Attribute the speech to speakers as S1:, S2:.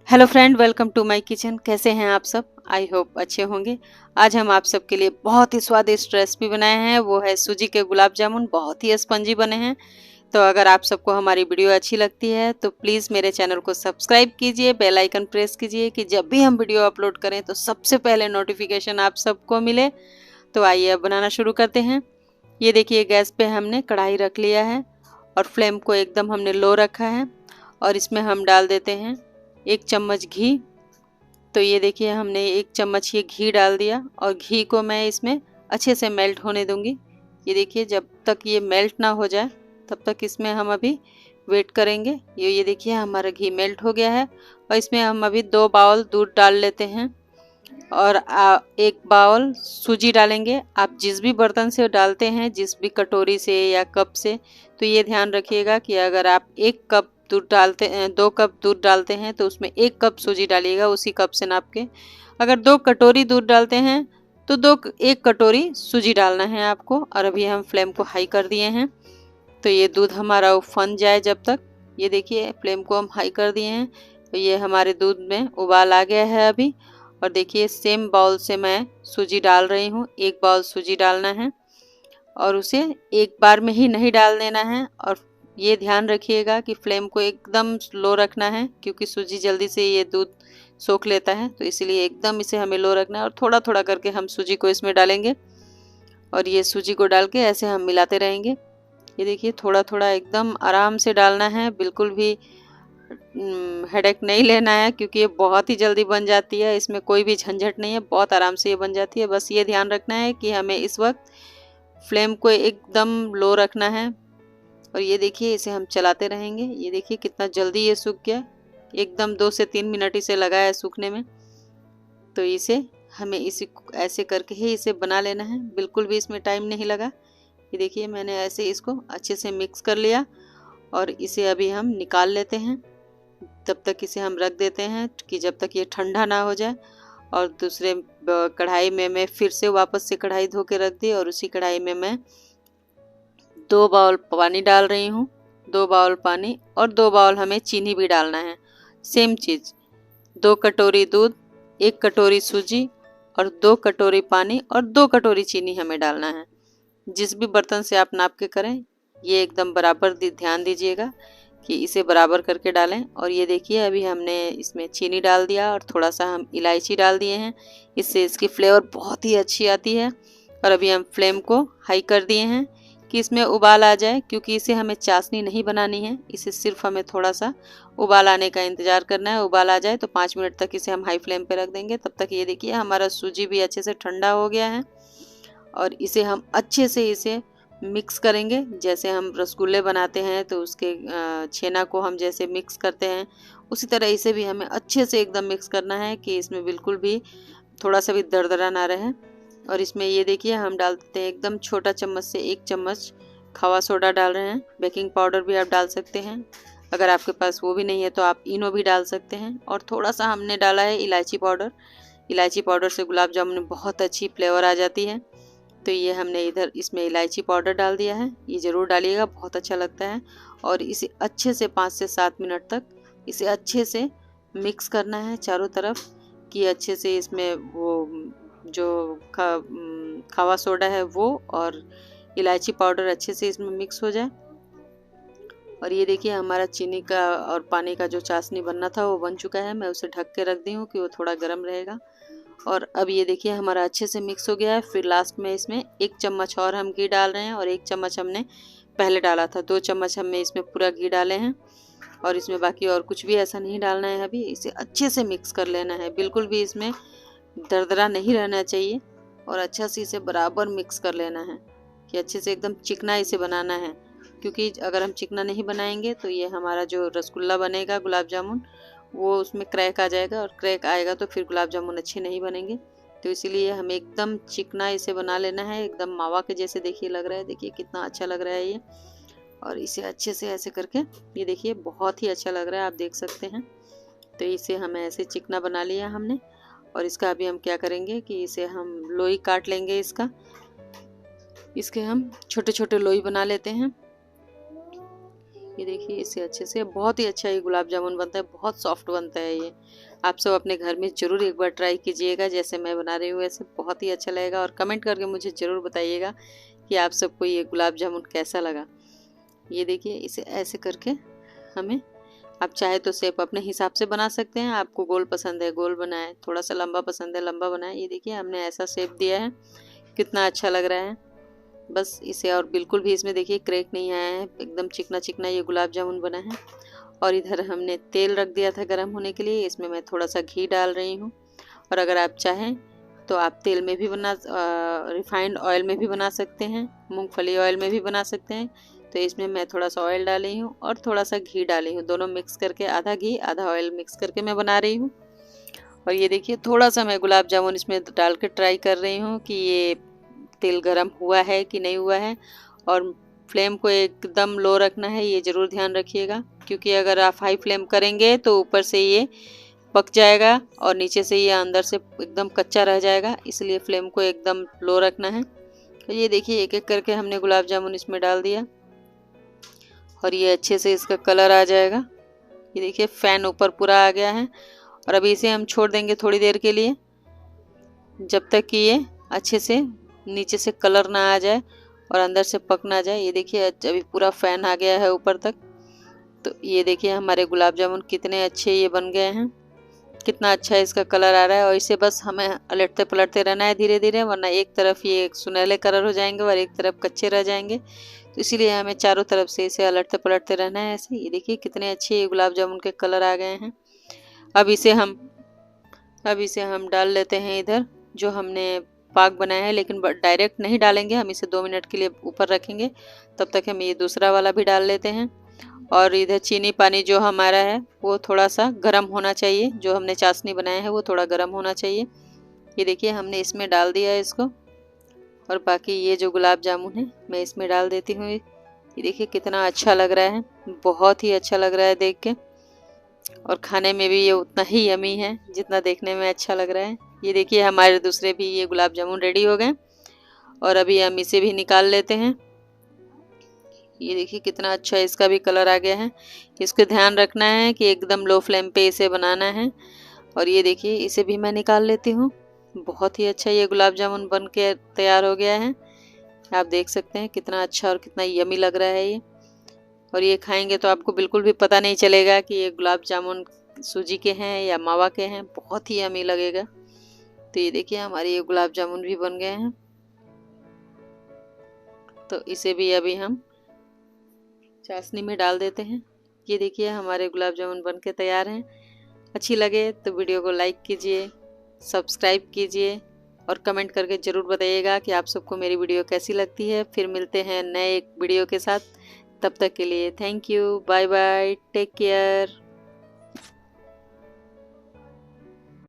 S1: Hello friend, welcome to my kitchen. कैसे हैं आप सब? आई होप अच्छे होंगे। आज हम आप सबके लिए बहुत ही स्वादिष्ट रेसिपी बनाए हैं, वो है सूजी के गुलाब जामुन। बहुत ही स्पंजी बने हैं। तो अगर आप सबको हमारी वीडियो अच्छी लगती है तो प्लीज़ मेरे चैनल को सब्सक्राइब कीजिए, बेल आइकन प्रेस कीजिए कि जब भी हम वीडियो अपलोड करें तो सबसे पहले नोटिफिकेशन आप सबको मिले। तो आइए अब बनाना शुरू करते हैं। ये देखिए, गैस पे हमने कढ़ाई रख लिया है और फ्लेम को एकदम हमने लो रखा है और इसमें हम डाल देते हैं 1 चम्मच घी। तो ये देखिए, हमने 1 चम्मच ये घी डाल दिया और घी को मैं इसमें अच्छे से मेल्ट होने दूंगी। ये देखिए, जब तक ये मेल्ट ना हो जाए तब तक इसमें हम अभी वेट करेंगे। ये देखिए, हमारा घी मेल्ट हो गया है और इसमें हम अभी 2 बाउल दूध डाल लेते हैं और 1 बाउल सूजी डालेंगे। आप जिस भी बर्तन से डालते हैं, जिस भी कटोरी से या कप से, तो ये ध्यान रखिएगा कि अगर आप 1 कप दूध डालते 2 कप दूध डालते हैं तो उसमें 1 कप सूजी डालिएगा, उसी कप से नाप के। अगर 2 कटोरी दूध डालते हैं तो 1 कटोरी सूजी डालना है आपको। और अभी हम फ्लेम को हाई कर दिए हैं। तो ये दूध हमारा उफन जाए जब तक। ये देखिए, फ्लेम को हम हाई कर दिए हैं। तो ये हमारे दूध में उबाल आ गया है अभी। और देखिए, सेम बाउल से मैं सूजी डाल रही हूँ। 1 बाउल सूजी डालना है और उसे एक बार में ही नहीं डाल देना है। और ये ध्यान रखिएगा कि फ्लेम को एकदम लो रखना है, क्योंकि सूजी जल्दी से ये दूध सोख लेता है। तो इसलिए एकदम इसे हमें लो रखना है और थोड़ा थोड़ा करके हम सूजी को इसमें डालेंगे और ये सूजी को डाल के ऐसे हम मिलाते रहेंगे। ये देखिए, थोड़ा थोड़ा एकदम आराम से डालना है, बिल्कुल भी हेडेक नहीं लेना है, क्योंकि ये बहुत ही जल्दी बन जाती है। इसमें कोई भी झंझट नहीं है, बहुत आराम से ये बन जाती है। बस ये ध्यान रखना है कि हमें इस वक्त फ्लेम को एकदम लो रखना है। और ये देखिए, इसे हम चलाते रहेंगे। ये देखिए कितना जल्दी ये सूख गया। एकदम 2 से 3 मिनट इसे लगा है सूखने में। तो इसे हमें इसी ऐसे करके ही इसे बना लेना है, बिल्कुल भी इसमें टाइम नहीं लगा। ये देखिए, मैंने ऐसे इसको अच्छे से मिक्स कर लिया और इसे अभी हम निकाल लेते हैं। तब तक इसे हम रख देते हैं कि जब तक ये ठंडा ना हो जाए। और दूसरे कढ़ाई में मैं फिर से वापस से कढ़ाई धो के रख दी और उसी कढ़ाई में मैं 2 बाउल पानी डाल रही हूँ। 2 बाउल पानी और 2 बाउल हमें चीनी भी डालना है। सेम चीज़, 2 कटोरी दूध, 1 कटोरी सूजी और 2 कटोरी पानी और 2 कटोरी चीनी हमें डालना है। जिस भी बर्तन से आप नाप के करें, ये एकदम बराबर ध्यान दीजिएगा कि इसे बराबर करके डालें। और ये देखिए, अभी हमने इसमें चीनी डाल दिया और थोड़ा सा हम इलायची डाल दिए हैं। इससे इसकी फ्लेवर बहुत ही अच्छी आती है। और अभी हम फ्लेम को हाई कर दिए हैं कि इसमें उबाल आ जाए, क्योंकि इसे हमें चाशनी नहीं बनानी है। इसे सिर्फ हमें थोड़ा सा उबाल आने का इंतज़ार करना है। उबाल आ जाए तो 5 मिनट तक इसे हम हाई फ्लेम पे रख देंगे। तब तक ये देखिए, हमारा सूजी भी अच्छे से ठंडा हो गया है और इसे हम अच्छे से इसे मिक्स करेंगे। जैसे हम रसगुल्ले बनाते हैं तो उसके छेना को हम जैसे मिक्स करते हैं, उसी तरह इसे भी हमें अच्छे से एकदम मिक्स करना है कि इसमें बिल्कुल भी थोड़ा सा भी दरदरा ना रहे। और इसमें ये देखिए, हम डाल देते हैं एकदम छोटा चम्मच से 1 चम्मच खावा सोडा डाल रहे हैं। बेकिंग पाउडर भी आप डाल सकते हैं। अगर आपके पास वो भी नहीं है तो आप इनो भी डाल सकते हैं। और थोड़ा सा हमने डाला है इलायची पाउडर। इलायची पाउडर से गुलाब जामुन में बहुत अच्छी फ्लेवर आ जाती है। तो ये हमने इधर इसमें इलायची पाउडर डाल दिया है। ये ज़रूर डालिएगा, बहुत अच्छा लगता है। और इसे अच्छे से 5 से 7 मिनट तक इसे अच्छे से मिक्स करना है चारों तरफ, कि अच्छे से इसमें वो जो खावा सोडा है वो और इलायची पाउडर अच्छे से इसमें मिक्स हो जाए। और ये देखिए, हमारा चीनी का और पानी का जो चाशनी बनना था वो बन चुका है। मैं उसे ढक के रख दी हूँ कि वो थोड़ा गर्म रहेगा। और अब ये देखिए, हमारा अच्छे से मिक्स हो गया है। फिर लास्ट में इसमें 1 चम्मच और हम घी डाल रहे हैं और 1 चम्मच हमने पहले डाला था। 2 चम्मच हमने इसमें पूरा घी डाले हैं और इसमें बाकी और कुछ भी ऐसा नहीं डालना है। अभी इसे अच्छे से मिक्स कर लेना है, बिल्कुल भी इसमें दरदरा नहीं रहना चाहिए। और अच्छा से इसे बराबर मिक्स कर लेना है कि अच्छे से एकदम चिकना इसे बनाना है, क्योंकि अगर हम चिकना नहीं बनाएंगे तो ये हमारा जो रसगुल्ला बनेगा गुलाब जामुन, वो उसमें क्रैक आ जाएगा और क्रैक आएगा तो फिर गुलाब जामुन अच्छे नहीं बनेंगे। तो इसीलिए हमें एकदम चिकना इसे बना लेना है, एकदम मावा के जैसे देखिए लग रहा है। देखिए कितना अच्छा लग रहा है ये। और इसे अच्छे से ऐसे करके, ये देखिए बहुत ही अच्छा लग रहा है, आप देख सकते हैं। तो इसे हमें ऐसे चिकना बना लिया हमने। और इसका अभी हम क्या करेंगे कि इसे हम लोई काट लेंगे। इसके हम छोटे छोटे लोई बना लेते हैं। ये देखिए इससे अच्छे से बहुत ही अच्छा ये गुलाब जामुन बनता है, बहुत सॉफ्ट बनता है ये। आप सब अपने घर में ज़रूर एक बार ट्राई कीजिएगा, जैसे मैं बना रही हूँ वैसे बहुत ही अच्छा लगेगा। और कमेंट करके मुझे ज़रूर बताइएगा कि आप सबको ये गुलाब जामुन कैसा लगा। ये देखिए इसे ऐसे करके हमें, आप चाहे तो शेप अपने हिसाब से बना सकते हैं। आपको गोल पसंद है गोल बनाएं, थोड़ा सा लंबा पसंद है लंबा बनाएं। ये देखिए हमने ऐसा शेप दिया है, कितना अच्छा लग रहा है। बस इसे, और बिल्कुल भी इसमें देखिए क्रैक नहीं आया है, एकदम चिकना चिकना ये गुलाब जामुन बना है। और इधर हमने तेल रख दिया था गर्म होने के लिए, इसमें मैं थोड़ा सा घी डाल रही हूँ। और अगर आप चाहें तो आप तेल में भी रिफाइंड ऑयल में भी बना सकते हैं, मूंगफली ऑयल में भी बना सकते हैं। तो इसमें मैं थोड़ा सा ऑयल डाली हूँ और थोड़ा सा घी डाली हूँ, दोनों मिक्स करके, आधा घी आधा ऑयल मिक्स करके मैं बना रही हूँ। और ये देखिए थोड़ा सा मैं गुलाब जामुन इसमें डाल के ट्राई कर रही हूँ कि ये तेल गरम हुआ है कि नहीं हुआ है। और फ्लेम को एकदम लो रखना है, ये ज़रूर ध्यान रखिएगा, क्योंकि अगर आप हाई फ्लेम करेंगे तो ऊपर से ये पक जाएगा और नीचे से ये अंदर से एकदम कच्चा रह जाएगा, इसलिए फ्लेम को एकदम लो रखना है। तो ये देखिए एक एक करके हमने गुलाब जामुन इसमें डाल दिया और ये अच्छे से इसका कलर आ जाएगा। ये देखिए फ़ैन ऊपर पूरा आ गया है। और अभी इसे हम छोड़ देंगे थोड़ी देर के लिए, जब तक कि ये अच्छे से नीचे से कलर ना आ जाए और अंदर से पक ना जाए। ये देखिए अभी पूरा फ़ैन आ गया है ऊपर तक। तो ये देखिए हमारे गुलाब जामुन कितने अच्छे ये बन गए हैं, कितना अच्छा इसका कलर आ रहा है। और इसे बस हमें पलटते पलटते रहना है धीरे धीरे, वरना एक तरफ ये सुनहले कलर हो जाएंगे और एक तरफ कच्चे रह जाएंगे। तो इसीलिए हमें चारों तरफ से इसे अलटते पलटते रहना है ऐसे। ये देखिए कितने अच्छे ये गुलाब जामुन के कलर आ गए हैं। अब इसे हम डाल लेते हैं इधर जो हमने पाक बनाया है, लेकिन डायरेक्ट नहीं डालेंगे, हम इसे 2 मिनट के लिए ऊपर रखेंगे। तब तक हम ये दूसरा वाला भी डाल लेते हैं। और इधर चीनी पानी जो हमारा है वो थोड़ा सा गर्म होना चाहिए, जो हमने चाशनी बनाया है वो थोड़ा गर्म होना चाहिए। ये देखिए हमने इसमें डाल दिया है इसको। और बाकी ये जो गुलाब जामुन है मैं इसमें डाल देती हूँ। ये देखिए कितना अच्छा लग रहा है, बहुत ही अच्छा लग रहा है देख के। और खाने में भी ये उतना ही यमी है जितना देखने में अच्छा लग रहा है। ये देखिए हमारे दूसरे भी ये गुलाब जामुन रेडी हो गए और अभी हम इसे भी निकाल लेते हैं। ये देखिए कितना अच्छा इसका भी कलर आ गया है। इसको ध्यान रखना है कि एकदम लो फ्लेम पे इसे बनाना है। और ये देखिए इसे भी मैं निकाल लेती हूँ। बहुत ही अच्छा ये गुलाब जामुन बन के तैयार हो गया है। आप देख सकते हैं कितना अच्छा और कितना यमी लग रहा है ये। और ये खाएंगे तो आपको बिल्कुल भी पता नहीं चलेगा कि ये गुलाब जामुन सूजी के हैं या मावा के हैं, बहुत ही यमी लगेगा। तो ये देखिए हमारे ये गुलाब जामुन भी बन गए हैं। तो इसे भी अभी हम चाशनी में डाल देते हैं। ये देखिए हमारे गुलाब जामुन बन के तैयार हैं। अच्छी लगे तो वीडियो को लाइक कीजिए, सब्सक्राइब कीजिए और कमेंट करके ज़रूर बताइएगा कि आप सबको मेरी वीडियो कैसी लगती है। फिर मिलते हैं नए एक वीडियो के साथ, तब तक के लिए thank you, bye bye, take care.